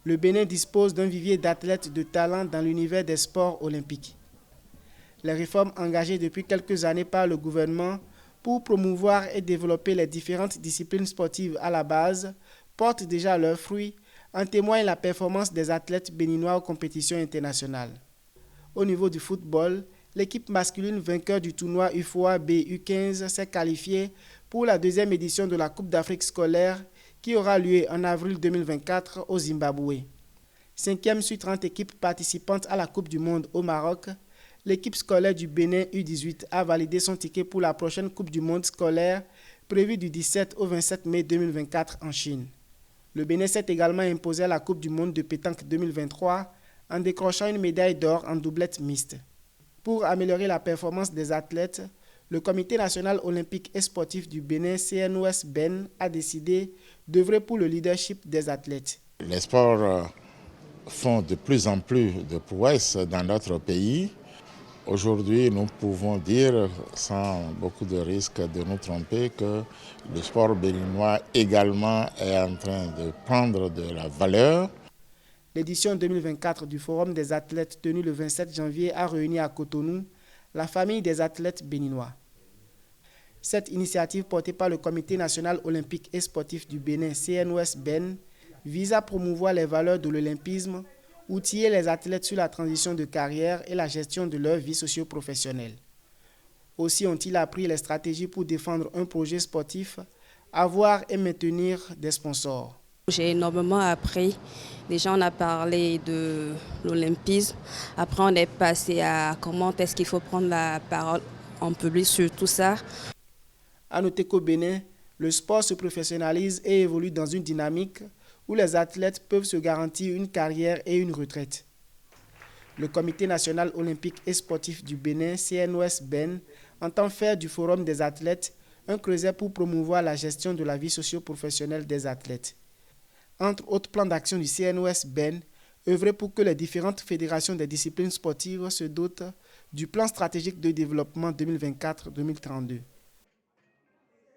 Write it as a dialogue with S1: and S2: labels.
S1: Le Bénin dispose d'un vivier d'athlètes de talent dans l'univers des sports olympiques. Les réformes engagées depuis quelques années par le gouvernement pour promouvoir et développer les différentes disciplines sportives à la base portent déjà leurs fruits, en témoigne la performance des athlètes béninois aux compétitions internationales. Au niveau du football, l'équipe masculine vainqueur du tournoi UFOA B U15 s'est qualifiée pour la deuxième édition de la Coupe d'Afrique scolaire qui aura lieu en avril 2024 au Zimbabwe. Cinquième sur 30 équipes participantes à la Coupe du Monde au Maroc, l'équipe scolaire du Bénin U18 a validé son ticket pour la prochaine Coupe du Monde scolaire prévue du 17 au 27 mai 2024 en Chine. Le Bénin s'est également imposé à la Coupe du Monde de pétanque 2023 en décrochant une médaille d'or en doublette mixte. Pour améliorer la performance des athlètes, le Comité national olympique et sportif du Bénin, CNOS-BEN, a décidé d'œuvrer pour le leadership des athlètes.
S2: Les sports font de plus en plus de prouesses dans notre pays. Aujourd'hui, nous pouvons dire, sans beaucoup de risques de nous tromper, que le sport béninois également est en train de prendre de la valeur.
S1: L'édition 2024 du Forum des athlètes tenu le 27 janvier a réuni à Cotonou la famille des athlètes béninois. Cette initiative portée par le Comité national olympique et sportif du Bénin, CNOS-BEN, vise à promouvoir les valeurs de l'olympisme, outiller les athlètes sur la transition de carrière et la gestion de leur vie socio-professionnelle. Aussi ont-ils appris les stratégies pour défendre un projet sportif, avoir et maintenir des sponsors.
S3: J'ai énormément appris. Déjà, on a parlé de l'olympisme. Après, on est passé à comment est-ce qu'il faut prendre la parole en public sur tout ça.
S1: À noter qu'au Bénin, le sport se professionnalise et évolue dans une dynamique où les athlètes peuvent se garantir une carrière et une retraite. Le Comité national olympique et sportif du Bénin, CNOS-BEN, entend faire du Forum des athlètes un creuset pour promouvoir la gestion de la vie socio-professionnelle des athlètes. Entre autres plans d'action du CNOS-BEN, œuvrer pour que les différentes fédérations des disciplines sportives se dotent du plan stratégique de développement 2024-2032.